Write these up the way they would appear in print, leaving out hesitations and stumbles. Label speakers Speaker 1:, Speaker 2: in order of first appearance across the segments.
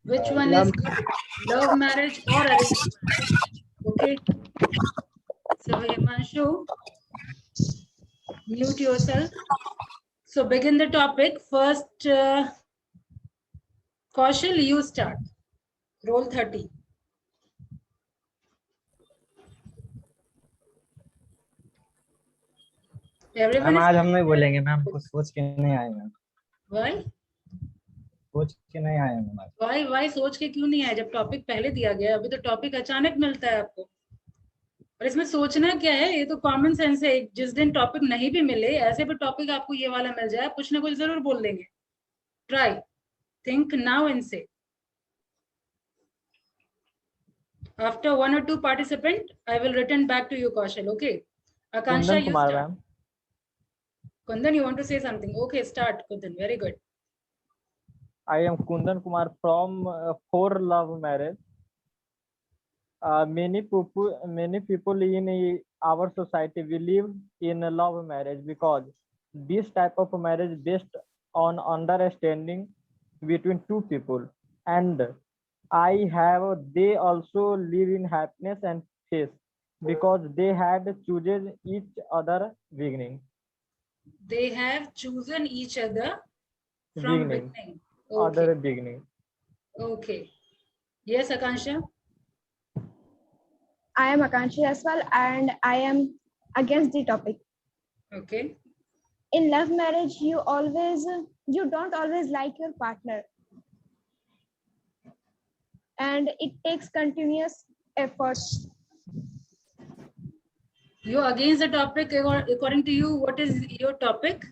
Speaker 1: Which one is good? Love marriage or arranged marriage? Okay. So Himanshu, mute yourself. So begin the topic. First, Kaushal, you start. Roll 30.
Speaker 2: Ma'am
Speaker 1: Everyone is
Speaker 2: आज हम नहीं बोलेंगे ma'am, कुछ सोच के नहीं आए मैम,
Speaker 1: why?
Speaker 2: सोच के नहीं आए मैम आज।
Speaker 1: Why सोच के क्यों नहीं आया जब टॉपिक पहले दिया गया? अभी तो टॉपिक अचानक मिलता है आपको। और इसमें सोचना क्या है, ये तो कॉमन सेंस है। जिस दिन टॉपिक नहीं भी मिले, ऐसे भी टॉपिक आपको ये वाला मिल जाए, कुछ ना कुछ जरूर बोल देंगे। ट्राई थिंक नाउ एंड से। After one or two participant, I will return back to you, Kaushal. Okay. Akansha,
Speaker 2: Kundan
Speaker 1: you
Speaker 2: Kumar
Speaker 1: start.
Speaker 2: Ma'am.
Speaker 1: Kundan, you want to say something? Okay, start, Kundan. Very good.
Speaker 2: I am Kundan Kumar from For Love Marriage. Many people in our society believe in love marriage because this type of marriage based on understanding between two people, and they also live in happiness and peace because they had chosen each other beginning.
Speaker 1: They have chosen each other from beginning. Okay.
Speaker 2: Other beginning.
Speaker 1: Okay. Yes, Akansha.
Speaker 3: I am Akanshi as well, and I am against the topic.
Speaker 1: Okay.
Speaker 3: In love marriage, you don't always like your partner, and it takes continuous efforts.
Speaker 1: You against the topic. According to you, what is your topic?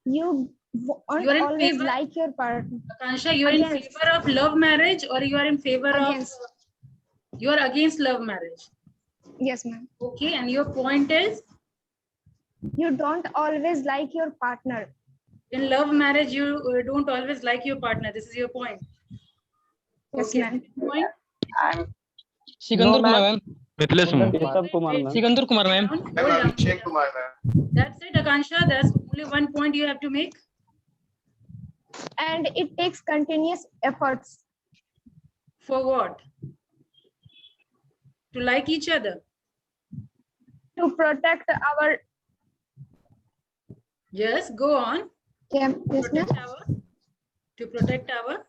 Speaker 3: You
Speaker 1: You are in
Speaker 3: always
Speaker 1: favor?
Speaker 3: like your partner.
Speaker 1: Akansha, you are in
Speaker 3: Against.
Speaker 1: favor of love marriage or you are in favor
Speaker 3: Against.
Speaker 1: of? You are against love marriage.
Speaker 3: Yes, ma'am.
Speaker 1: Okay, and your point is?
Speaker 3: You don't always like your partner.
Speaker 1: In love marriage, you don't always like your partner. This is your point.
Speaker 3: Yes,
Speaker 1: Okay.
Speaker 3: ma'am.
Speaker 1: Point.
Speaker 4: Sikandar Kumar ma'am.
Speaker 2: Mithilesh
Speaker 1: Kumar,
Speaker 4: Sikandar Kumar ma'am.
Speaker 1: Abhishek Kumar, that's it, Akansha. That's only one point you have to make.
Speaker 3: And it takes continuous efforts.
Speaker 1: For what? To like each other.
Speaker 3: To protect our.
Speaker 1: Yes, go on.
Speaker 3: Yeah, yes, ma'am.
Speaker 1: To protect our.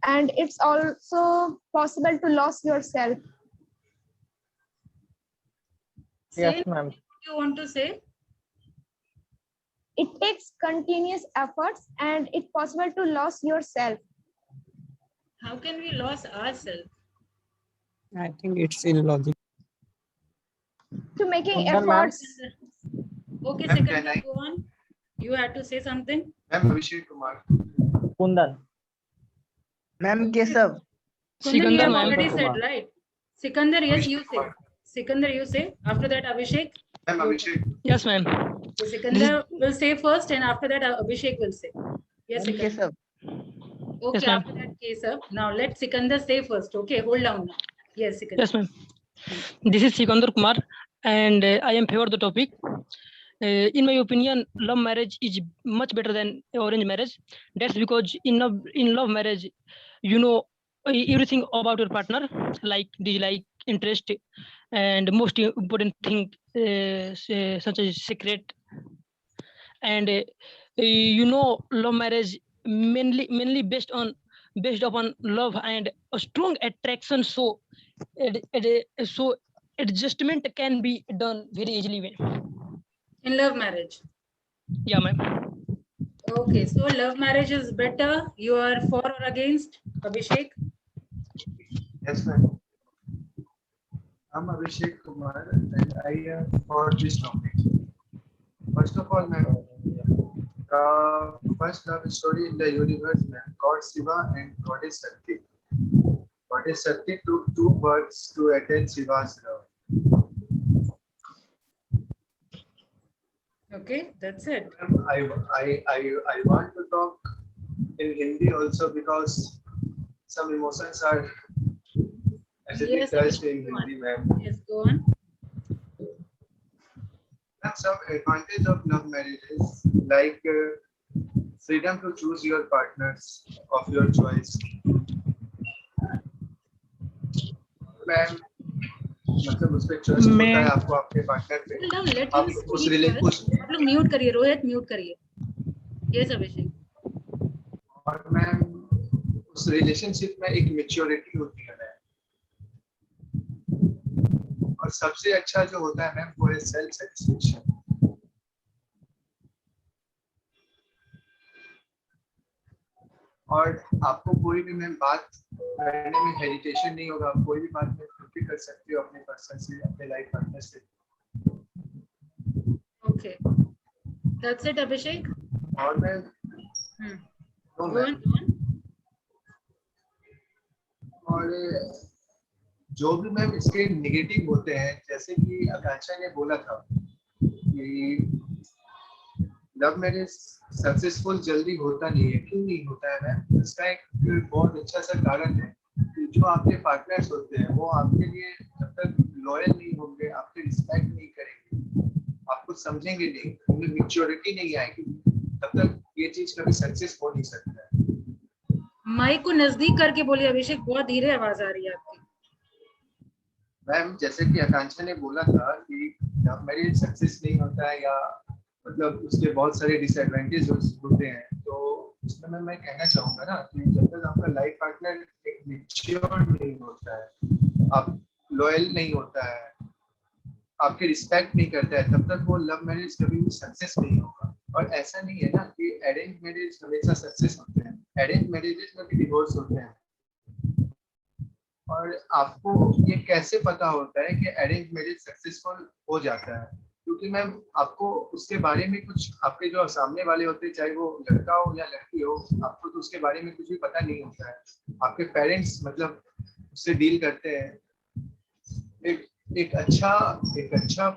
Speaker 3: And it's also possible to lose yourself.
Speaker 2: Yes,
Speaker 1: Say
Speaker 2: ma'am.
Speaker 1: what you want to say.
Speaker 3: It takes continuous efforts and it's possible to lose yourself.
Speaker 1: How can we lose ourselves?
Speaker 4: I think it's illogical.
Speaker 3: To making
Speaker 2: Kundan,
Speaker 3: efforts.
Speaker 1: Okay,
Speaker 5: Ma'am,
Speaker 1: second,
Speaker 5: can I-
Speaker 1: go on. You had to say something.
Speaker 5: Ma'am, Abhishek Kumar.
Speaker 2: Kundan.
Speaker 6: Ma'am Keshav.
Speaker 1: Kundan, you
Speaker 4: Sikandar,
Speaker 1: have
Speaker 4: ma'am.
Speaker 1: already said,
Speaker 2: Kumar.
Speaker 1: right? Sikandar, yes,
Speaker 5: Abhishek
Speaker 1: you say.
Speaker 5: Kumar.
Speaker 1: Sikandar, you say. After that, Abhishek.
Speaker 5: Ma'am, Abhishek.
Speaker 4: Yes, ma'am.
Speaker 1: So Sikandar will say first, and after that, Abhishek will say. Yes, Sikandar.
Speaker 6: Keshav.
Speaker 1: Okay,
Speaker 4: Yes, ma'am.
Speaker 1: after that case up. Now let Sikandar say first. Okay, hold on now. Yes, Sikandar.
Speaker 4: Yes, ma'am. This is Sikandar Kumar, and I am favor the topic. In my opinion, love marriage is much better than arranged marriage. That's because in love marriage, you know everything about your partner, like dislike, interest, and most important thing, such as secret. And love marriage mainly based upon love and a strong attraction. So adjustment can be done very easily.
Speaker 1: In love marriage.
Speaker 4: Yeah, ma'am.
Speaker 1: Okay, so love marriage is better. You are for or against, Abhishek?
Speaker 5: Yes, ma'am. I'm Abhishek Kumar and I am for this topic. First of all, ma'am, first love story in the universe, ma'am, God Shiva and Goddess Shakti. Goddess Shakti took 2 birds to attain Shiva's love.
Speaker 1: Okay, that's it.
Speaker 5: I want to talk in Hindi also because some emotions are actually
Speaker 1: Yes,
Speaker 5: touched in
Speaker 1: go on.
Speaker 5: Hindi, ma'am.
Speaker 1: Yes, go on.
Speaker 5: And some advantage of love marriages like freedom to choose your partners of your choice. Ma'am मतलब उस पे trust होता है आपको आपके partner पे।
Speaker 1: Hold on, let
Speaker 5: आप
Speaker 1: him
Speaker 5: उस
Speaker 1: speak
Speaker 5: रिलेशन
Speaker 1: first. आप लोग म्यूट करिए, रोहित म्यूट करिए। Yes, अभिषेक।
Speaker 5: और मैम उस रिलेशनशिप में एक मैच्योरिटी होती है मैम, और सबसे अच्छा जो होता है मैम वो है सेल्फ सेटिस्फेक्शन। और आपको कोई भी मैम बात करने में हेजिटेशन नहीं होगा, आप कोई भी बात में खुल के कर सकते हो अपने पर्सन से, अपने लाइफ पार्टनर से।
Speaker 1: Okay, that's it, Abhishek.
Speaker 5: और मैं
Speaker 1: Go on, go on.
Speaker 5: और जो भी मैम इसके नेगेटिव होते हैं, जैसे कि आकांक्षा ने बोला था कि लव मैरिज सक्सेसफुल जल्दी होता नहीं है। क्यों नहीं होता है मैम? इसका एक बहुत अच्छा सा कारण है कि जो आपके पार्टनर्स होते हैं वो आपके लिए जब तक लॉयल नहीं होंगे, आपके रिस्पेक्ट नहीं करेंगे, आपको समझेंगे नहीं, उनमें मैच्योरिटी नहीं आएगी, तब तक ये चीज कभी सक्सेस हो नहीं सकता है।
Speaker 1: माइक को नजदीक करके बोलिए अभिषेक, बहुत धीरे आवाज आ रही है आपकी।
Speaker 5: मैम जैसे कि आकांक्षा ने बोला था कि लव मैरिज सक्सेस नहीं होता है या मतलब उसके बहुत सारे डिसएडवांटेज होते हैं, तो उसमें मैं कहना चाहूंगा ना कि जब तक आपका लाइफ पार्टनर एक मैच्योर नहीं होता है, आप लॉयल नहीं होता है, आपके रिस्पेक्ट नहीं करता है, तब तक वो लव मैरिज कभी भी सक्सेस नहीं होगा। और ऐसा नहीं है ना कि अरेंज मैरिज हमेशा सक्सेस होते हैं, अरेंज मैरिजेस में भी डिवोर्स होते हैं। और आपको ये कैसे पता होता है कि अरेंज मैरिज सक्सेसफुल हो जाता है? क्योंकि मैम आपको उसके बारे में कुछ, आपके जो सामने वाले होते हैं, चाहे वो लड़का हो या लड़की हो, आपको तो उसके बारे में कुछ भी पता नहीं होता है। आपके पेरेंट्स मतलब उससे डील करते हैं। एक अच्छा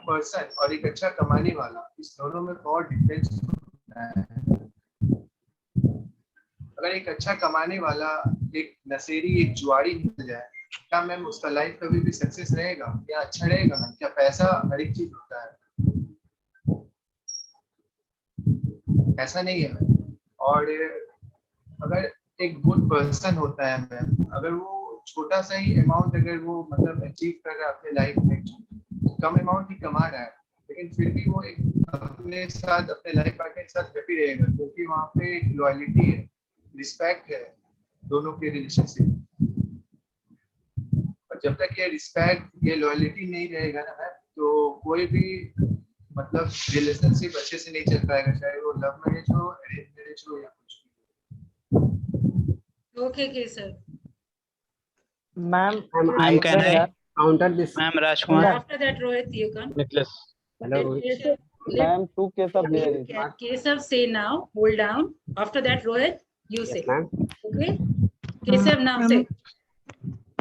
Speaker 5: पर्सन और एक अच्छा कमाने वाला, इस दोनों में बहुत डिफरेंस होता है। अगर एक अच्छा कमाने वाला एक नशेड़ी, एक जुआरी मिल जाए, क्या मैम उसका लाइफ कभी भी सक्सेस रहेगा? क्या अच्छा रहेगा मैम? क्या पैसा हर एक चीज होता है? ऐसा नहीं है मैम। और अगर एक गुड पर्सन होता है मैम, अगर वो छोटा सा ही अमाउंट अगर वो मतलब अचीव कर रहा है अपने लाइफ में, कम अमाउंट ही कमा रहा है, लेकिन फिर भी वो एक अपने साथ, अपने लाइफ पार्टनर के साथ हैप्पी रहेगा, क्योंकि वहाँ पे एक लॉयल्टी है, रिस्पेक्ट है दोनों के रिलेशनशिप। और जब तक ये रिस्पेक्ट, ये लॉयल्टी नहीं रहेगा ना मैम, तो कोई भी मतलब रिलेशनशिप अच्छे से नहीं चल पाएगा, चाहे वो लव मैरिज हो, अरेंज मैरिज हो या कुछ भी।
Speaker 1: Okay, Kesar.
Speaker 2: Ma'am,
Speaker 7: Ma'am, can I
Speaker 6: counter this?
Speaker 7: Ma'am, Rajkumar.
Speaker 1: After that, Rohit, you can.
Speaker 7: Nicholas.
Speaker 6: Hello.
Speaker 2: ma'am, two case of there is.
Speaker 1: Kesav say now, hold down. After that, Rohit, you say.
Speaker 6: Yes, ma'am.
Speaker 1: Okay? Kesav now say.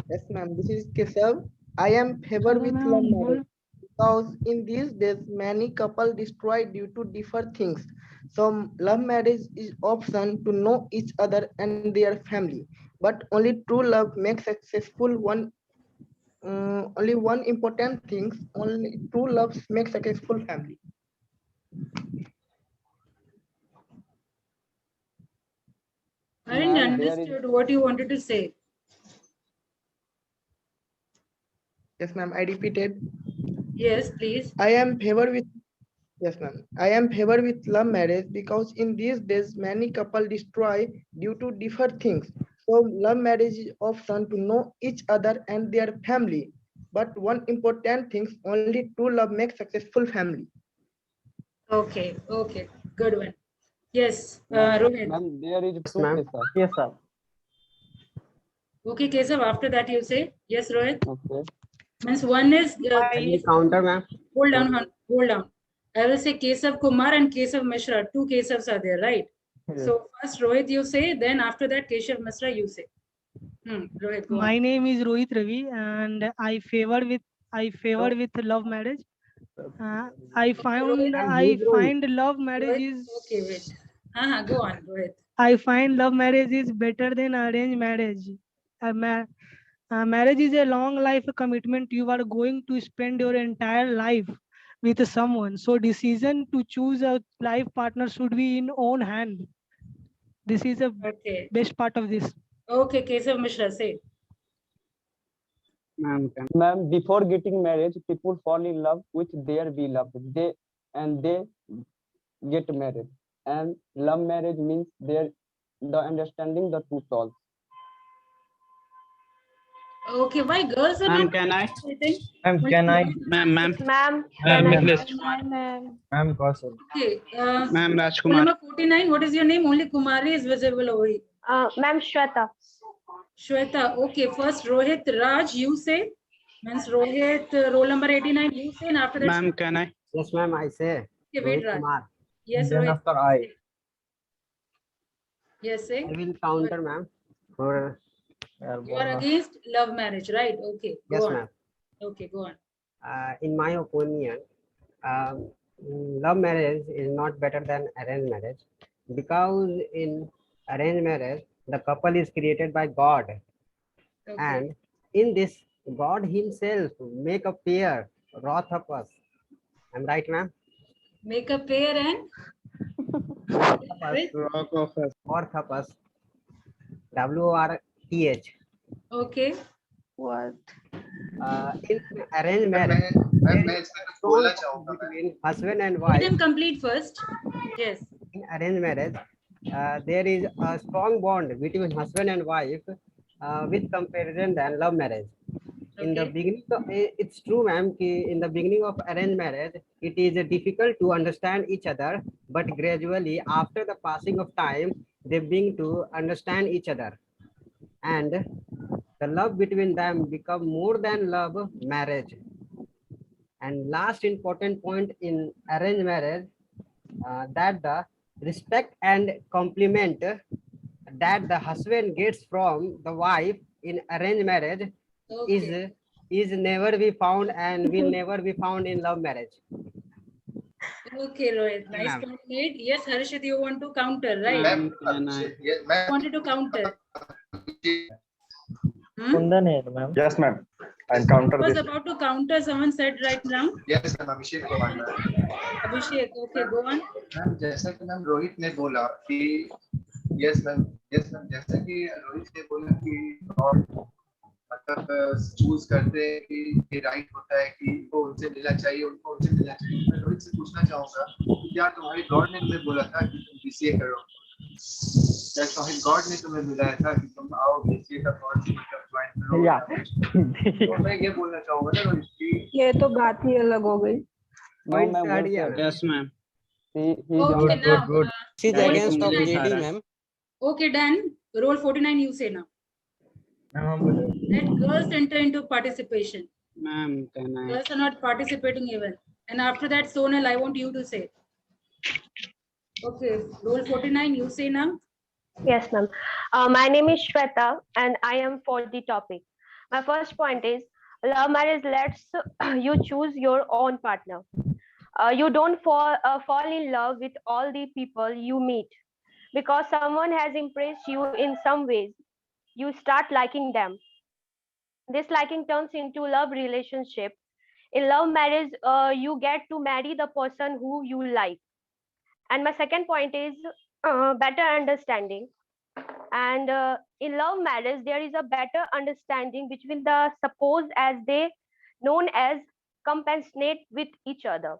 Speaker 6: Yes, ma'am. This is Kesav. I am favored with love marriage because in these days many couples destroy due to different things. So love marriage is option to know each other and their family, but only true love makes successful one. Only one important thing. Only true love makes successful family.
Speaker 1: I didn't understood what you wanted to say.
Speaker 6: Yes, ma'am. I repeated.
Speaker 1: Yes, please.
Speaker 6: I am favored with. Yes, ma'am. I am favored with love marriage because in these days many couples destroy due to different things. So love marriage is option to know each other and their family. But one important thing, only true love makes successful family.
Speaker 1: Okay, okay, good one. Yes, Rohit.
Speaker 2: Ma'am, there is two
Speaker 6: ma'am.
Speaker 2: cases. Yes, sir.
Speaker 1: Okay, Kesav, after that you say. Yes, Rohit.
Speaker 2: Okay.
Speaker 1: Means one is.
Speaker 6: Counter, ma'am.
Speaker 1: Hold down, hold down. I will say Kesav Kumar and Kesav Mishra. Two Kesavs are there, right?
Speaker 2: Yes.
Speaker 1: So first Rohit you say, then after that Keshav Mishra you say. Rohit, go
Speaker 4: My
Speaker 1: on.
Speaker 4: name is Rohit Ravi, and I favored with love marriage. I find love marriage
Speaker 1: Rohit,
Speaker 4: is
Speaker 1: okay, wait. Go on, Rohit.
Speaker 4: I find love marriage is better than arranged marriage. Marriage is a long life commitment. You are going to spend your entire life
Speaker 7: with someone. So decision to choose a life partner should be in own hand. This is the
Speaker 1: Okay.
Speaker 7: best part of this.
Speaker 1: Okay, Kesav Mishra, say.
Speaker 8: Ma'am, before getting married, people fall in love with their beloved. They get married. And love marriage means the understanding the two souls.
Speaker 1: Okay, why girls are
Speaker 9: Ma'am,
Speaker 1: not
Speaker 9: can I?
Speaker 1: participating?
Speaker 2: Ma'am, can I?
Speaker 9: Ma'am,
Speaker 3: Ma'am,
Speaker 9: Nicholas.
Speaker 2: Ma'am, Kaushal.
Speaker 1: Okay.
Speaker 9: Ma'am,
Speaker 1: Roll
Speaker 9: Rajkumar.
Speaker 1: number 49, what is your name? Only Kumari is visible over here.
Speaker 3: ma'am Shweta.
Speaker 1: Shweta, okay. First, Rohit Raj, you say. Means Rohit, roll number 89, you say. And after that,
Speaker 9: Ma'am, can I?
Speaker 10: Yes, ma'am, I say.
Speaker 1: okay, wait,
Speaker 10: Rohit
Speaker 1: Raj.
Speaker 10: Kumar.
Speaker 1: Yes,
Speaker 2: Then
Speaker 1: Rohit.
Speaker 2: after I.
Speaker 1: Yes, say.
Speaker 10: I will counter, ma'am. For
Speaker 1: You are against love marriage, right? Okay, go
Speaker 10: yes,
Speaker 1: on.
Speaker 10: ma'am.
Speaker 1: Okay, go on.
Speaker 10: In my opinion, love marriage is not better than arranged marriage, because in arranged marriage the couple is created by God,
Speaker 1: Okay.
Speaker 10: and in this God Himself make a pair, wrath of us. I'm right, ma'am?
Speaker 1: Make a pair and with?
Speaker 9: Rock of us.
Speaker 10: Worth of us. WRTH.
Speaker 1: Okay.
Speaker 10: In arranged
Speaker 5: मैं
Speaker 10: marriage,
Speaker 5: मैं इसमें कुछ बोलना चाहूंगा मैं
Speaker 10: between husband and
Speaker 1: Let
Speaker 10: wife.
Speaker 1: them complete first. Yes.
Speaker 10: In arranged marriage, there is a strong bond between husband and wife with comparison than love marriage. In the
Speaker 1: Okay.
Speaker 10: beginning, it's true, ma'am, in the beginning of arranged marriage, it is difficult to understand each other, but gradually, after the passing of time, they begin to understand each other. And the love between them become more than love marriage. And last important point in arranged marriage, that the respect and compliment that the husband gets from the wife in arranged marriage
Speaker 1: Okay.
Speaker 10: is never be found and will never be found in love marriage.
Speaker 1: Okay, Rohit. Nice
Speaker 10: Ma'am.
Speaker 1: point made. Yes, Harshit, you want to counter, right?
Speaker 9: Ma'am,
Speaker 5: मैं
Speaker 9: can I?
Speaker 5: मैं
Speaker 1: Wanted to counter. Hmm?
Speaker 2: Kundan here, ma'am.
Speaker 11: Yes, ma'am. I'll counter
Speaker 1: Was
Speaker 11: this.
Speaker 1: about to counter. Someone said right now.
Speaker 5: Yes ma'am Abhishek को मानना है
Speaker 1: Abhishek. Okay, go on.
Speaker 5: Ma'am जैसा कि ma'am Rohit ने बोला कि यस मैम जैसा कि रोहित ने बोला कि और मतलब चूज करते हैं कि ये राइट होता है कि इनको उनसे मिलना चाहिए उनको उनसे मिलना चाहिए मैं रोहित से पूछना चाहूंगा कि क्या तुम्हारे गॉड ने तुम्हें बोला था कि तुम बीसीए करो क्या तुम्हारे गॉड ने तुम्हें बुलाया था कि तुम आओ बीसीए का कोर्स ज्वाइन करो
Speaker 2: Yeah.
Speaker 5: तो मैं ये बोलना चाहूंगा ना रोहित कि
Speaker 6: ये तो बात ही अलग हो गई.
Speaker 8: No,
Speaker 10: Point
Speaker 8: ma'am,
Speaker 10: से
Speaker 8: well
Speaker 10: हट गया,
Speaker 8: said.
Speaker 10: ma'am.
Speaker 9: Yes, ma'am.
Speaker 8: He
Speaker 1: Okay,
Speaker 8: just
Speaker 1: now.
Speaker 2: good.
Speaker 10: She's
Speaker 1: roll
Speaker 10: against of
Speaker 1: 49.
Speaker 10: JD, ma'am.
Speaker 1: Okay, Dan. Roll 49. You say now.
Speaker 2: Ma'am, बोलो.
Speaker 1: Let girls enter into participation.
Speaker 9: Ma'am, can I?
Speaker 1: Girls are not participating even. And after that, Sonal, I want you to say. Okay, roll 49. You say now.
Speaker 3: Yes, ma'am. My name is Shweta and I am for the topic. My first point is love marriage lets you choose your own partner. You don't fall in love with all the people you meet because someone has impressed you in some ways. You start liking them. This liking turns into love relationship. In love marriage, you get to marry the person who you like. And my second point is better understanding. And in love marriage, there is a better understanding between the suppose as they known as compensate with each other.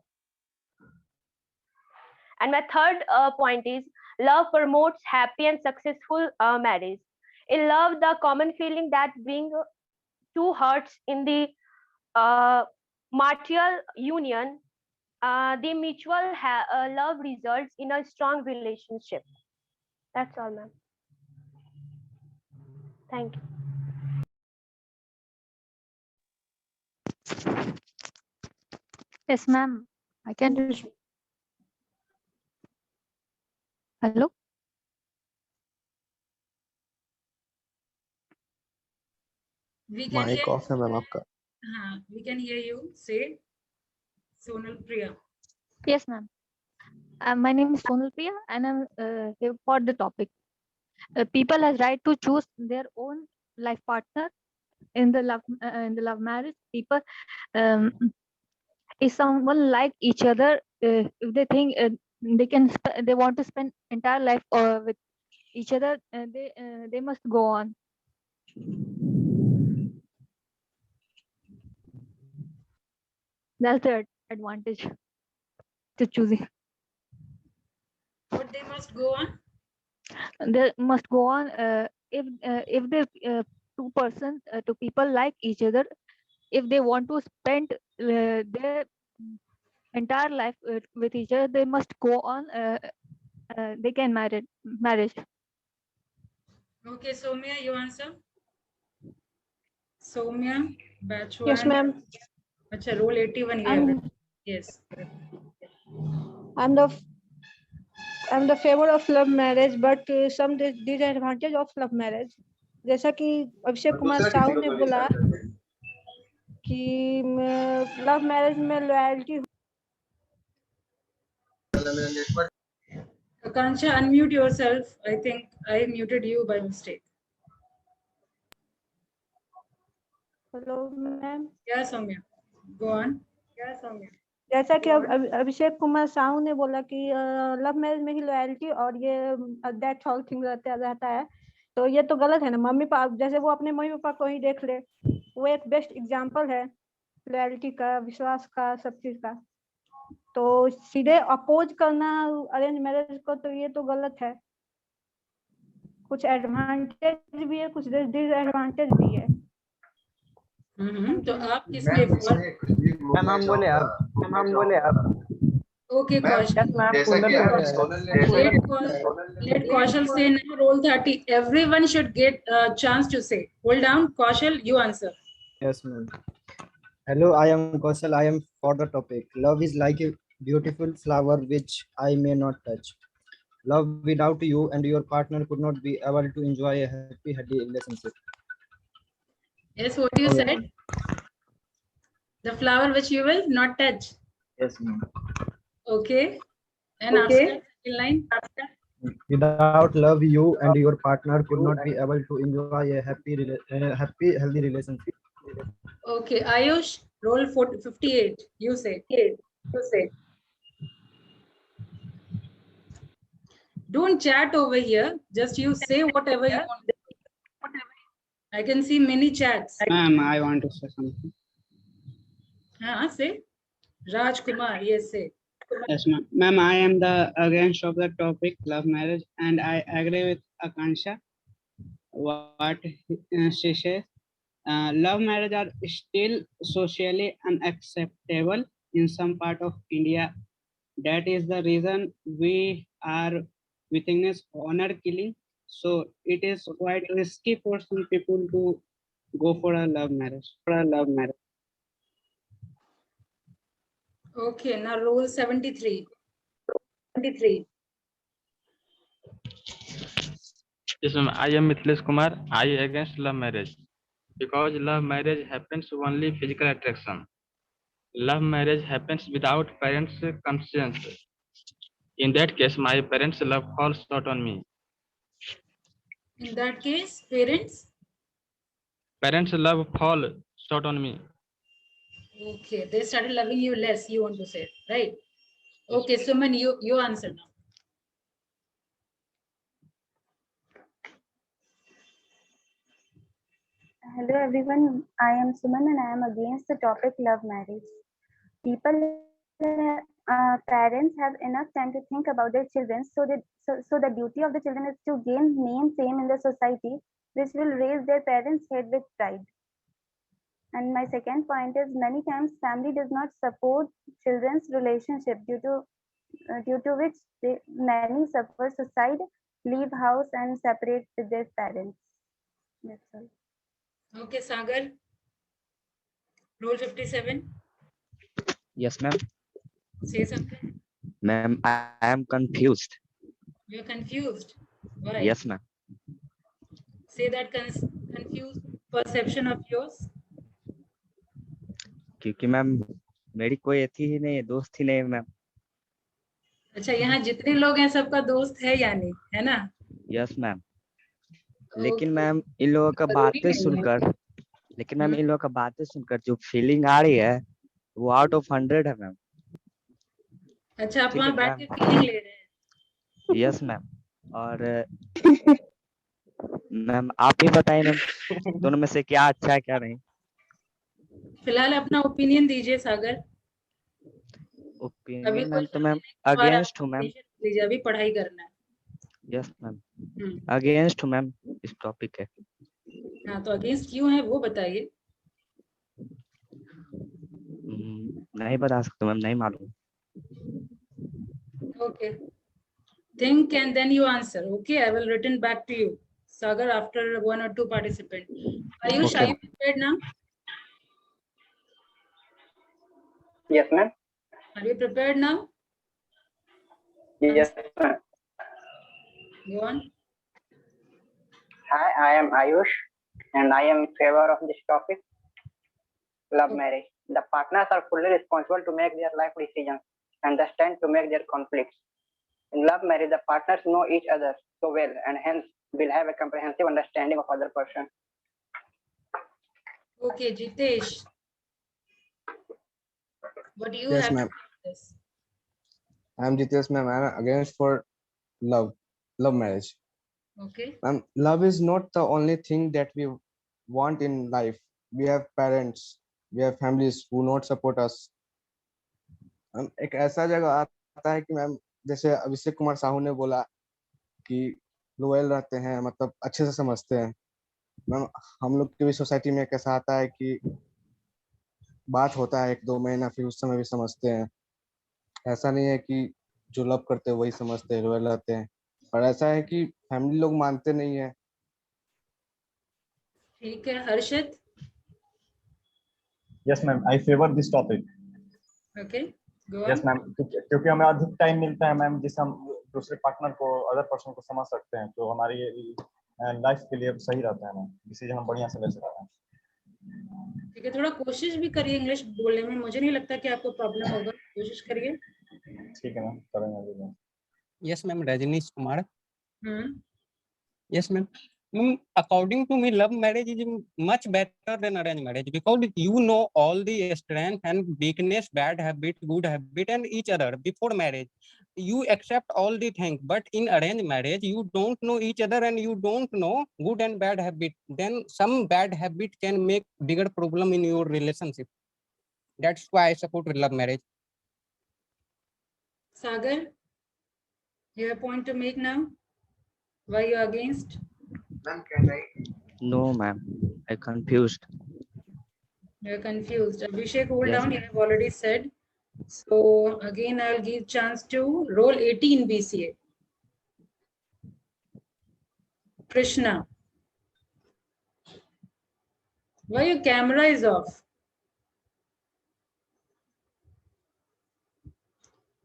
Speaker 3: And my third point is love promotes happy and successful marriage. In love, the common feeling that bring two hearts in the marital union, the mutual love results in a strong relationship. That's all, ma'am. Thank you.
Speaker 12: Yes, ma'am. I can. Hello.
Speaker 1: We can
Speaker 11: mic
Speaker 1: hear.
Speaker 11: Off है ma'am आपका.
Speaker 1: We can hear you. Say. Sonal Priya.
Speaker 12: Yes, ma'am. My name is Sonal Priya, and I'm here for the topic. People has right to choose their own life partner in the love marriage. People if someone like each other, if they think they want to spend entire life with each other, they must go on. That's the advantage to choosing.
Speaker 1: But they must go on.
Speaker 12: They must go on if the two people like each other, if they want to spend their entire life with each other, they must go on. They can marriage.
Speaker 1: Okay, Soumya, you answer. Soumya, batch 1.
Speaker 13: Yes, ma'am.
Speaker 1: Acha, role 81 you have written. Yes.
Speaker 13: I'm the favor of love marriage, but some disadvantage of love marriage. जैसा कि अभिषेक कुमार साहू ने बोला कि love marriage में loyalty.
Speaker 1: Akansha, unmute yourself. I think I muted you by mistake.
Speaker 13: Hello ma'am.
Speaker 1: Yeah, Soumya. Go on. Yeah, Soumya.
Speaker 13: जैसा कि अभिषेक कुमार साहू ने बोला कि लव मैरिज में ही लॉयल्टी और ये दैट ऑल थिंग रहता है, तो ये तो गलत है ना। मम्मी पापा जैसे वो अपने मम्मी पापा को ही देख ले, वो एक बेस्ट एग्जांपल है लॉयल्टी का, विश्वास का, सब चीज का। तो सीधे अपोज करना अरेंज मैरिज को, तो ये तो गलत है। कुछ एडवांटेज भी है, कुछ डिसएडवांटेज भी है।
Speaker 1: तो आप किसमें
Speaker 8: मैम बोले आप
Speaker 1: Okay, Kaushal. Let Kaushal say now. Roll 30. Everyone should get a chance to say. Hold down, Kaushal. You answer.
Speaker 14: Yes, ma'am. Hello, I am Kaushal. I am for the topic. Love is like a beautiful flower which I may not touch. Love without you and your partner could not be able to enjoy a happy, healthy relationship.
Speaker 1: Yes, what you said? The flower which you will not touch.
Speaker 14: Yes, ma'am.
Speaker 1: Okay. And after line?
Speaker 14: Without love, you and your partner could not be able to enjoy a happy, healthy relationship.
Speaker 1: Okay, Ayush, roll 58. You say. Don't chat over here. Just you say whatever you want. I can see many chats.
Speaker 9: Ma'am, I want to say something.
Speaker 1: Say. Raj Kumar, yes, say.
Speaker 9: Yes, ma'am. Ma'am, I am the against of the topic love marriage, and I agree with Akansha. What she says. Love marriage are still socially unacceptable in some part of India. That is the reason we are witness honor killing. So it is quite risky for some people to go for a love marriage.
Speaker 1: Okay, now roll 73.
Speaker 15: Yes, ma'am. I am Mithilesh Kumar. I against love marriage because love marriage happens only physical attraction. Love marriage happens without parents' consent. In that case, my parents' love falls short on me.
Speaker 1: In that case, parents'
Speaker 15: love fall short on me.
Speaker 1: Okay, they started loving you less, you want to say, right? Okay, Suman, you answer now.
Speaker 16: Hello everyone, I am Suman and I am against the topic love marriage. Parents have enough time to think about their children, so the duty of the children is to gain name, fame in the society, which will raise their parents' head with pride. And my second point is, many times family does not support children's relationship, due to which many suffer suicide, leave house and separate with their parents. That's all.
Speaker 1: Okay, Sagar. Roll 57.
Speaker 17: Yes, ma'am.
Speaker 1: Say something.
Speaker 17: Ma'am, I am confused.
Speaker 1: You're confused. Why?
Speaker 17: Yes, ma'am.
Speaker 1: Say that confused perception of yours.
Speaker 17: क्योंकि ma'am मेरी कोई थी ही नहीं, दोस्त ही नहीं ma'am.
Speaker 1: अच्छा, यहाँ जितने लोग हैं सबका दोस्त है या नहीं, है ना?
Speaker 17: Yes ma'am. लेकिन मैम इन लोगों का बातें सुनकर जो फीलिंग आ रही है वो आउट ऑफ 100 है मैम।
Speaker 1: अच्छा, आप
Speaker 17: ठीक
Speaker 1: वहां
Speaker 17: है
Speaker 1: बैठ के
Speaker 17: मैम।
Speaker 1: फीलिंग ले रहे हैं।
Speaker 17: Yes ma'am. और मैम आप ही बताइए मैम, दोनों में से क्या अच्छा है क्या नहीं।
Speaker 1: फिलहाल अपना ओपिनियन दीजिए सागर। अभी
Speaker 17: ओपिनियन मैम तो
Speaker 1: क्वेश्चन
Speaker 17: मैम
Speaker 1: बार
Speaker 17: अगेंस्ट हूँ मैम।
Speaker 1: लीजिए, अभी पढ़ाई करना है।
Speaker 17: यस मैम, अगेंस्ट हूँ मैम इस टॉपिक है।
Speaker 1: हाँ, तो अगेंस्ट क्यों है वो बताइए।
Speaker 17: नहीं बता सकते मैम, नहीं मालूम।
Speaker 1: Okay. Think and then you answer. Okay, I will return back to you, Sagar, after 1 or 2 participants. Ayush,
Speaker 11: Okay.
Speaker 1: are you prepared now?
Speaker 18: Yes, ma'am.
Speaker 1: Are you prepared now?
Speaker 18: Yes, ma'am.
Speaker 1: Go on.
Speaker 18: Hi, I am Ayush, and I am in favor of this topic, love marriage. The partners are fully responsible to make their life decisions, understand to make their conflicts. In love marriage, the partners know each other so well, and hence will have a comprehensive understanding of other person.
Speaker 1: Okay, Jitesh. What do you
Speaker 11: Yes,
Speaker 1: have
Speaker 11: ma'am.
Speaker 1: to say on this?
Speaker 11: I am Jitesh, ma'am. I am against for love marriage.
Speaker 1: Okay.
Speaker 11: Ma'am, love is not the only thing that we want in life. We have parents, we have families who not support us. Ma'am एक ऐसा जगह आता है कि ma'am जैसे अभिषेक कुमार साहू ने बोला कि लोयल रहते हैं, मतलब अच्छे से समझते हैं। मैम हम लोग की भी सोसाइटी में कैसा आता है कि बात होता है 1-2 महीना, फिर उस समय भी समझते हैं। ऐसा नहीं है कि जो लव करते हैं वही समझते हैं, लोयल रहते हैं, और ऐसा है कि फैमिली लोग मानते नहीं है।
Speaker 1: ठीक है, हर्षित।
Speaker 19: Yes, ma'am. I favor this topic.
Speaker 1: Okay, go on.
Speaker 19: Yes, ma'am. क्योंकि हमें अधिक टाइम मिलता है मैम, जिससे हम दूसरे पार्टनर को, अदर पर्सन को समझ सकते हैं, तो हमारी लाइफ के लिए सही रहता है मैम, डिसीजन हम बढ़िया से ले सकते हैं।
Speaker 1: ठीक है, थोड़ा कोशिश भी करिए इंग्लिश बोलने में, मुझे नहीं लगता कि आपको प्रॉब्लम होगा, कोशिश करिए।
Speaker 19: ठीक है मैम, करेंगे।
Speaker 20: Yes, ma'am. Rajnish Kumar.
Speaker 1: Hmm.
Speaker 20: Yes, ma'am. According to me, love marriage is much better than arranged marriage because you know all the strength and weakness, bad habit, good habit, and each other before marriage. You accept all the things, but in arranged marriage, you don't know each other and you don't know good and bad habit. Then some bad habit can make bigger problem in your relationship. That's why I support love marriage.
Speaker 1: Sagar, you have a point to make now? Why you are against?
Speaker 5: Ma'am, can I?
Speaker 17: No ma'am, I confused.
Speaker 1: You are confused. Abhishek, hold
Speaker 17: Yes,
Speaker 1: down. You have already said. So again, I'll give chance to roll 18 BCA. Krishna. Why your camera is off?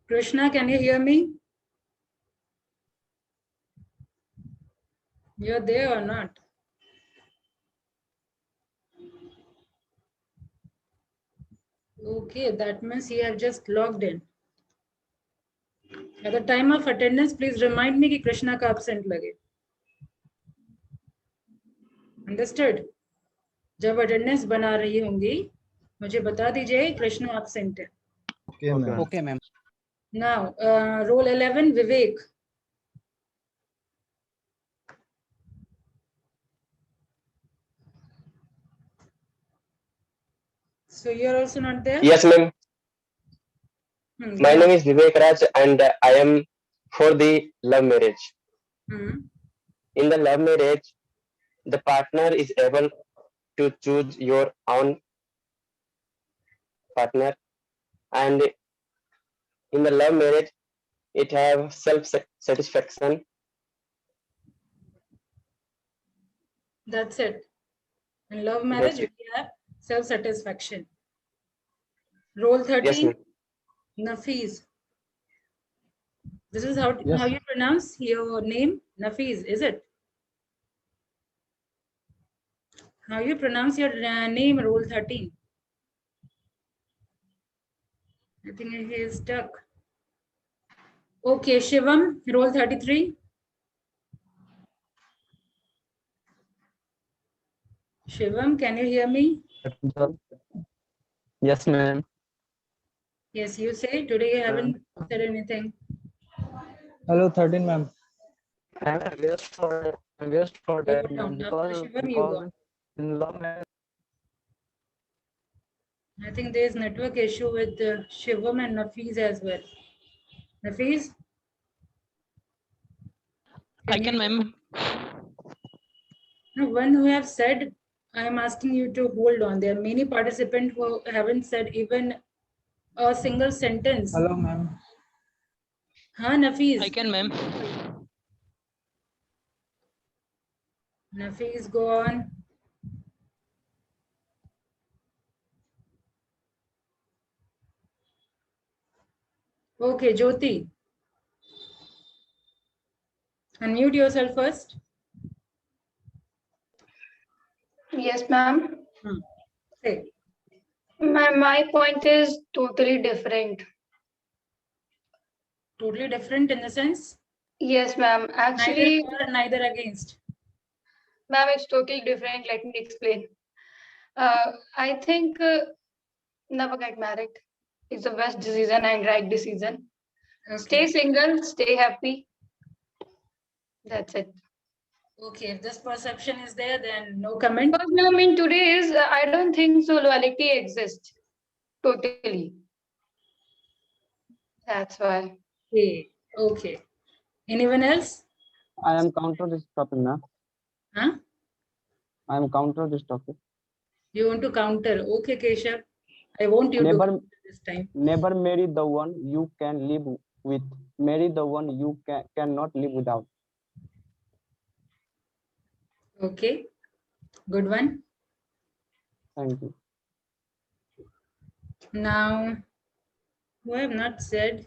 Speaker 1: Krishna, can you hear me? You're there or not? Okay, that means you have just logged in. At the time of attendance, please remind me कि कृष्णा का absent लगे. Understood? जब attendance बना रही होंगी, मुझे बता दीजिए कृष्णा absent है.
Speaker 14: Okay, ma'am.
Speaker 20: Okay, ma'am.
Speaker 1: Now, roll 11, Vivek. So you're also not there?
Speaker 21: Yes, ma'am. My name is Vivek Raj and I am for the love marriage. In the love marriage, the partner is able to choose your own partner, and in the love marriage, it have self-satisfaction.
Speaker 1: That's it. In love marriage, we have self-satisfaction. Roll 13,
Speaker 21: Yes,
Speaker 1: Nafiz. This is how
Speaker 21: Yes.
Speaker 1: you pronounce your name, Nafiz, is it? How you pronounce your name, roll 13? I think he is stuck. Okay, Shivam, roll 33. Shivam, can you hear me?
Speaker 22: Yes, ma'am.
Speaker 1: Yes, you say today you haven't said anything.
Speaker 2: Hello, 13 ma'am.
Speaker 4: I'm against for that, ma'am,
Speaker 1: After Shivam, you go.
Speaker 4: in love marriage.
Speaker 1: I think there is network issue with Shivam and Nafiz as well. Nafiz?
Speaker 22: I can, ma'am.
Speaker 1: No, one who have said, I am asking you to hold on. There are many participants who haven't said even a single sentence.
Speaker 2: Hello, ma'am.
Speaker 1: Huh, Nafiz?
Speaker 22: I can, ma'am.
Speaker 1: Nafiz, go on. Okay, Jyoti. Unmute yourself first.
Speaker 23: Yes, ma'am.
Speaker 1: Say.
Speaker 23: My point is totally different.
Speaker 1: Totally different in the sense?
Speaker 23: Yes, ma'am. Actually,
Speaker 1: Neither for, neither against.
Speaker 23: ma'am, it's totally different. Let me explain. I think never get married is the best decision and right decision. Stay single, stay happy. That's it.
Speaker 1: Okay, if this perception is there, then no comment.
Speaker 23: Because ma'am, in today's, I don't think so loyalty exists totally. That's why.
Speaker 1: Okay. Okay. Anyone else?
Speaker 8: I am counter this topic, ma'am.
Speaker 1: Huh?
Speaker 8: I am counter this topic.
Speaker 1: You want to counter? Okay, Keshav. I want you
Speaker 8: Never,
Speaker 1: to this time.
Speaker 8: never marry the one you can live with. Marry the one you cannot live without.
Speaker 1: Okay. Good one.
Speaker 8: Thank you.
Speaker 1: Now, who have not said?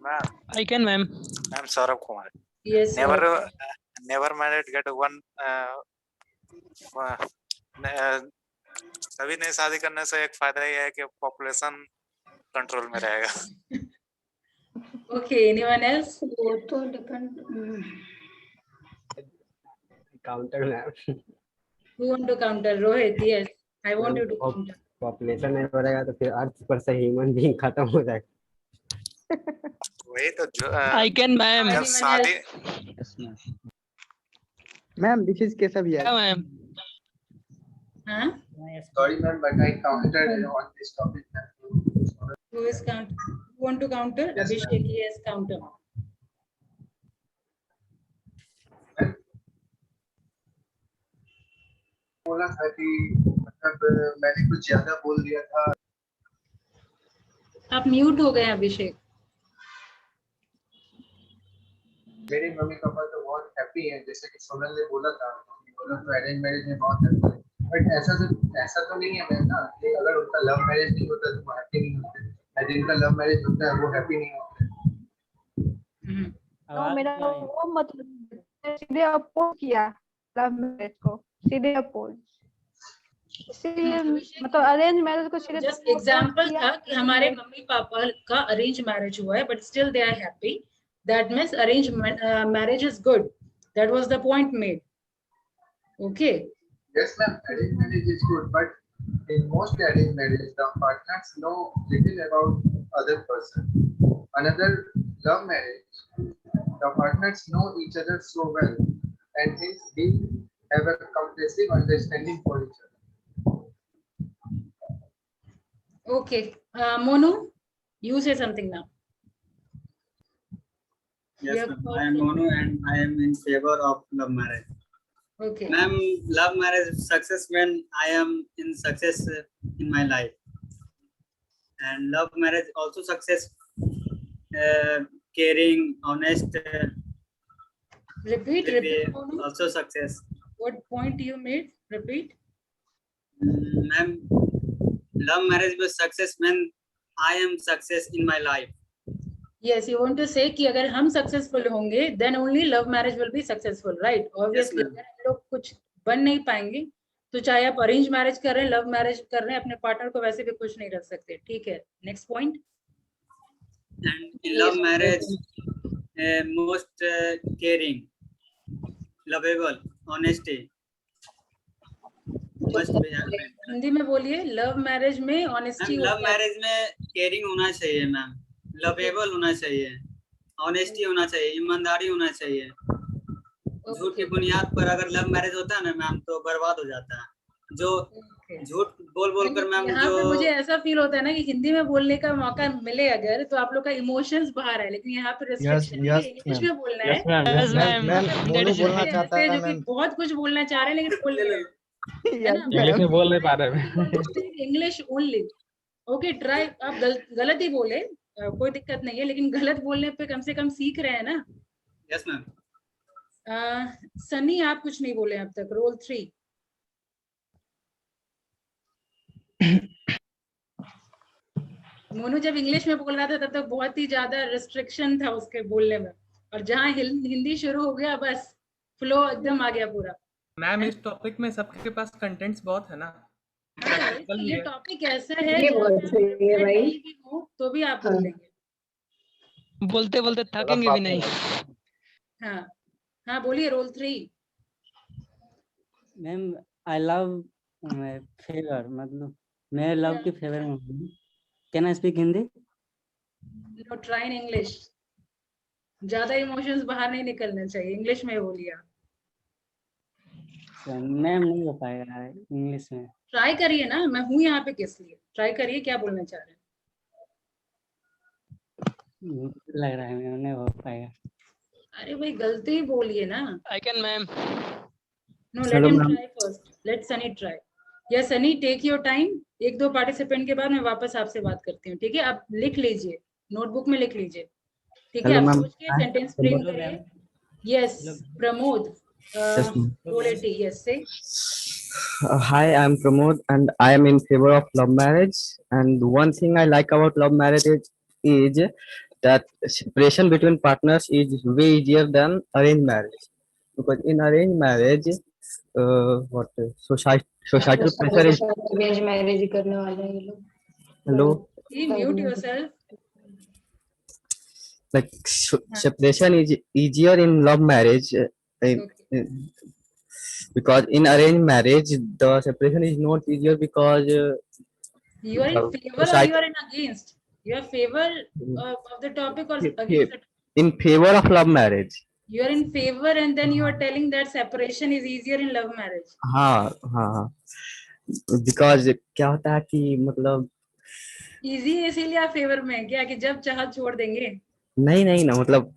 Speaker 22: Ma'am. I can, ma'am.
Speaker 24: I'm Saurabh Kumar.
Speaker 1: Yes.
Speaker 24: Never married get one. सभी ने शादी करने से एक फायदा ये है कि पॉपुलेशन कंट्रोल में रहेगा.
Speaker 1: Okay. Anyone else?
Speaker 10: Counter, ma'am.
Speaker 1: Who want to counter? Rohit. Yes. I want you to counter.
Speaker 10: Population नहीं बढ़ेगा तो फिर अर्थ पर से ह्यूमन बीइंग खत्म हो जाएगा.
Speaker 24: वही तो जो
Speaker 22: I can, ma'am.
Speaker 24: जब शादी.
Speaker 6: Ma'am, this is Kesav here.
Speaker 22: Yeah, ma'am.
Speaker 1: Huh?
Speaker 5: Sorry, ma'am, but I counted on this topic.
Speaker 1: Who is counter? Who want to counter?
Speaker 5: Yes,
Speaker 1: Abhishek. Yes, counter.
Speaker 5: बोला था कि मतलब मैंने कुछ ज्यादा बोल दिया था.
Speaker 1: आप म्यूट हो गए अभिषेक.
Speaker 5: मेरे मम्मी पापा तो बहुत हैप्पी हैं, जैसे कि सोनल ने बोला था, बोला तो अरेंज मैरिज में बहुत हैप्पी है. बट ऐसा तो नहीं है मैम ना कि अगर उनका लव मैरिज नहीं होता तो वो हैप्पी नहीं होते, या जिनका लव मैरिज होता है वो हैप्पी नहीं होते.
Speaker 13: तो मेरा वो मतलब सीधे अपोज किया लव मैरिज को, सीधे अपोज. इसीलिए मतलब अरेंज मैरिज को सीधे
Speaker 1: जस्ट एग्जांपल था कि हमारे मम्मी पापा का अरेंज मैरिज हुआ है, but still they are happy. That means arranged marriage is good. That was the point made. Okay.
Speaker 5: Yes, ma'am. Arranged marriage is good, but in most arranged marriages, the partners know little about other person. Another love marriage, the partners know each other so well, and hence they have a comprehensive understanding for each other.
Speaker 1: Okay. Monu, you say something now.
Speaker 25: Yes, ma'am. I am Monu and I am in favor of love marriage.
Speaker 1: Okay.
Speaker 25: Ma'am, love marriage is success when I am in success in my life. And love marriage also success, caring, honest.
Speaker 1: Repeat, Monu.
Speaker 25: Also success.
Speaker 1: What point you made? Repeat.
Speaker 25: Ma'am, love marriage was success when I am success in my life.
Speaker 1: Yes, you want to say कि अगर हम successful होंगे, then only love marriage will be successful, right? Obviously,
Speaker 25: Yes,
Speaker 1: अगर हम लोग कुछ बन नहीं पाएंगे, तो चाहे आप arrange marriage कर रहे हैं, love marriage कर रहे हैं, अपने partner को वैसे भी खुश नहीं रख सकते. ठीक है. Next point.
Speaker 25: And in love marriage, most caring, lovable, honesty. must be have
Speaker 1: Hindi में बोलिए, लव मैरिज में ऑनेस्टी
Speaker 25: लव मैरिज में केयरिंग होना चाहिए मैम, लवेबल होना चाहिए, ऑनेस्टी होना चाहिए, ईमानदारी होना चाहिए। झूठ की बुनियाद पर अगर लव मैरिज होता है ना मैम तो बर्बाद हो जाता है। जो झूठ बोल बोल कर मैम
Speaker 1: यहाँ
Speaker 25: जो
Speaker 1: पे मुझे ऐसा फील होता है ना कि हिंदी में बोलने का मौका मिले अगर तो आप लोग का इमोशंस बाहर है, लेकिन यहाँ पे रिस्ट्रिक्शन है इंग्लिश में बोलना है।
Speaker 14: मोनू बोलना चाहता है
Speaker 1: जो कि
Speaker 14: मैम।
Speaker 1: बहुत कुछ बोलना चाह रहे हैं लेकिन बोल नहीं रहे, है ना?
Speaker 3: इंग्लिश में बोल नहीं पा रहे।
Speaker 1: English only. ओके ट्राई, आप गलत ही बोले, कोई दिक्कत नहीं है, लेकिन गलत बोलने पे कम से कम सीख रहे हैं ना।
Speaker 25: Yes ma'am.
Speaker 1: सनी आप कुछ नहीं बोले अब तक, रोल 3। मोनू जब इंग्लिश में बोल रहा था तब तक बहुत ही ज्यादा रिस्ट्रिक्शन था उसके बोलने में, और जहाँ हिंदी शुरू हो गया बस फ्लो एकदम आ गया पूरा।
Speaker 7: मैम इस टॉपिक में सबके पास कंटेंट्स बहुत है ना।
Speaker 1: ये टॉपिक ऐसा है नहीं भी हो तो भी आप बोल लेंगे,
Speaker 22: बोलते बोलते थकेंगे भी नहीं।
Speaker 1: हाँ हाँ बोलिए, roll 3।
Speaker 9: Ma'am I love favour, मतलब मैं लव के फेवर में हूँ। Can I speak Hindi?
Speaker 1: No, try in English. ज्यादा इमोशंस बाहर नहीं निकलने चाहिए, इंग्लिश में बोलिए।
Speaker 9: मैम नहीं हो पाएगा इंग्लिश में।
Speaker 1: ट्राई करिए ना, मैं हूँ यहाँ पे किस लिए, ट्राई करिए, क्या बोलना चाह रहे हैं।
Speaker 9: लग रहा है मैम नहीं हो पाएगा।
Speaker 1: अरे भाई गलती ही बोलिए ना।
Speaker 22: I can ma'am.
Speaker 1: No, let him try first, let Sunny try. Yeah Sunny take your time, 1-2 participant के बाद मैं वापस आपसे बात करती हूँ, ठीक है? आप लिख लीजिए, नोटबुक में लिख लीजिए, ठीक है? आप सोच के सेंटेंस फ्रेम करिए। यस प्रमोद, रोल 80, यस से।
Speaker 8: Hi, I'm Pramod and I am in favor of love marriage. And one thing I like about love marriage is that separation between partners is way easier than arranged marriage. Because in arranged marriage, societal pressure is.
Speaker 23: Arrange marriage ही करने वाले हैं ये लोग।
Speaker 8: Hello.
Speaker 1: Mute yourself.
Speaker 8: Like separation is easier in love marriage. Because in arranged marriage the separation is not easier because
Speaker 1: you are in favor or you are in against? You are favor of the topic or against it?
Speaker 8: In favor of love marriage.
Speaker 1: You are in favor and then you are telling that separation is easier in love marriage.
Speaker 8: हाँ because क्या होता है कि मतलब
Speaker 1: easy है इसीलिए आप favour में हैं क्या, कि जब चाहा छोड़ देंगे?
Speaker 8: नहीं ना, मतलब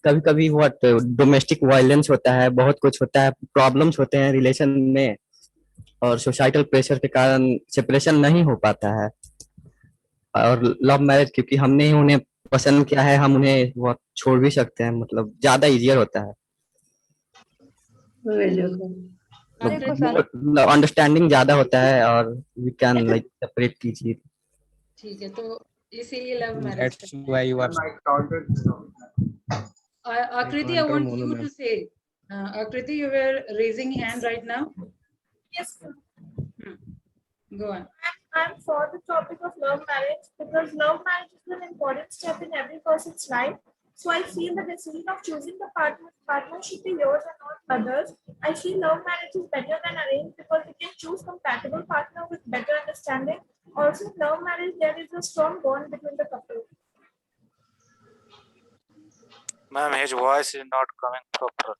Speaker 8: कभी कभी व्हाट डोमेस्टिक वायलेंस होता है, बहुत कुछ होता है, प्रॉब्लम्स होते हैं रिलेशन में, और सोसाइटल प्रेशर के कारण सेपरेशन नहीं हो पाता है। और लव मैरिज क्योंकि हमने ही उन्हें पसंद किया है, हम उन्हें वो छोड़ भी सकते हैं, मतलब ज्यादा इजियर होता है, अंडरस्टैंडिंग ज्यादा होता है और we can like separate easily.
Speaker 1: ठीक है, तो इसीलिए love marriage.
Speaker 8: That's why you are.
Speaker 1: Akriti, I want you to say. Akriti, you were raising hand right now.
Speaker 12: Yes, sir.
Speaker 1: Go on.
Speaker 12: I'm for the topic of love marriage because love marriage is an important step in every person's life. So I feel the decision of choosing the partner should be yours and not others. I feel love marriage is better than arranged because we can choose compatible partner with better understanding. Also, in love marriage, there is a strong bond between the couple.
Speaker 24: Ma'am, his voice is not coming properly.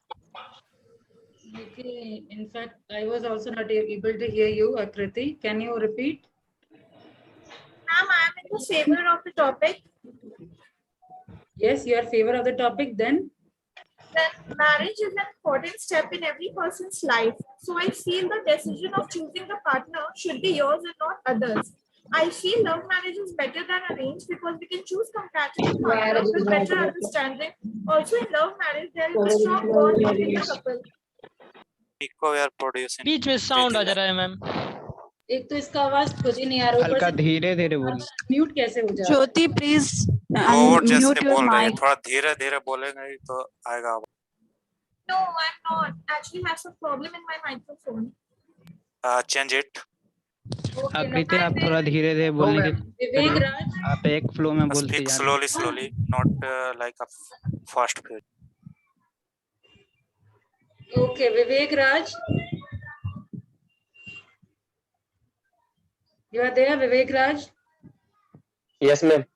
Speaker 1: Okay, in fact, I was also not able to hear you, Akriti. Can you repeat?
Speaker 12: Ma'am, I am in the favor of the topic.
Speaker 1: Yes, you are favor of the topic. Then
Speaker 12: marriage is an important step in every person's life. So I feel the decision of choosing the partner should be yours and not others. I feel love marriage is better than arranged because we can choose compatible partners with better understanding. Also, in love marriage, there is a strong bond between the couple.
Speaker 24: Echo we are producing.
Speaker 22: बीच में sound आ जा रहा है ma'am.
Speaker 1: एक तो इसका आवाज खुद ही नहीं आ रहा,
Speaker 8: हल्का धीरे धीरे बोलिए।
Speaker 1: म्यूट कैसे हो जाए?
Speaker 15: ज्योति प्लीज
Speaker 24: और जैसे
Speaker 15: mute your
Speaker 24: बोल रहे हैं,
Speaker 15: mic.
Speaker 24: थोड़ा धीरे धीरे बोलेंगे तो आएगा आवाज।
Speaker 12: No, I'm not. Actually, have some problem in my microphone.
Speaker 24: Change it.
Speaker 8: आकृति आप थोड़ा धीरे धीरे बोलने की,
Speaker 1: विवेक राज,
Speaker 8: आप एक फ्लो में बोलते
Speaker 24: Speak
Speaker 8: जा रहे
Speaker 24: slowly, not like a fast pace.
Speaker 1: Okay, Vivek Raj. You are there, Vivek Raj?
Speaker 21: Yes, ma'am.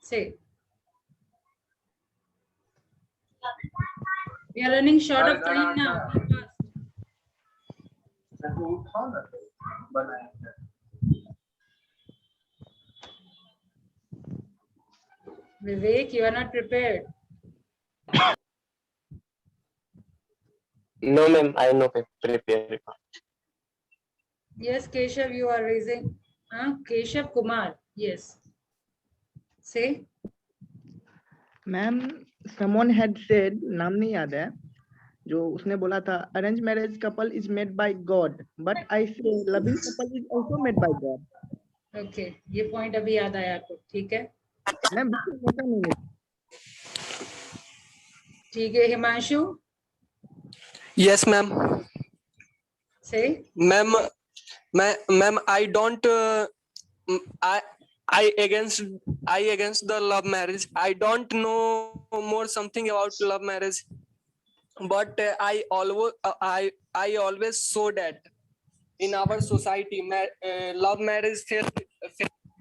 Speaker 1: Say. We are running short of time now. Vivek, you are not prepared.
Speaker 21: No, ma'am. I am not prepared.
Speaker 1: Yes, Keshav, you are raising. Keshav Kumar. Yes. Say.
Speaker 6: Ma'am someone had said, नाम नहीं याद है, जो उसने बोला था arranged marriage couple is made by God, but I say loving couple is also made by God.
Speaker 1: Okay, ये point अभी याद आया आपको, ठीक है?
Speaker 6: मैम बिल्कुल पता नहीं है।
Speaker 1: ठीक है, Himanshu.
Speaker 11: Yes, ma'am.
Speaker 1: Say.
Speaker 11: Ma'am, I don't. I against the love marriage. I don't know more something about love marriage, but I always saw that in our society, love marriage fails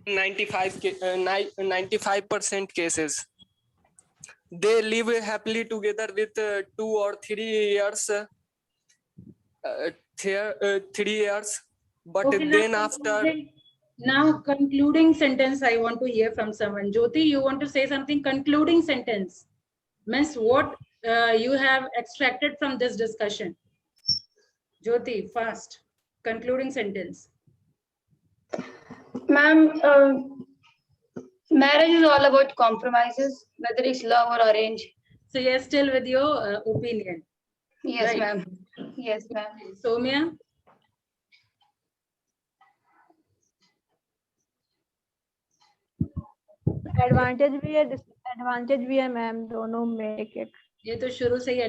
Speaker 11: 95% cases. They live happily together with 2 or 3 years. 3 years, but
Speaker 1: Okay,
Speaker 11: then after.
Speaker 1: Now concluding sentence I want to hear from someone. Jyoti, you want to say something? Concluding sentence means what you have extracted from this discussion. Jyoti, fast. Concluding sentence.
Speaker 23: Ma'am, marriage is all about compromises, whether it's love or arrange.
Speaker 1: So you're still with your opinion.
Speaker 23: Yes,
Speaker 1: right?
Speaker 23: ma'am. Yes, ma'am.
Speaker 1: Soumya?
Speaker 13: Advantage भी है, disadvantage भी है ma'am, दोनों में एक एक।
Speaker 1: ये तो शुरू से ही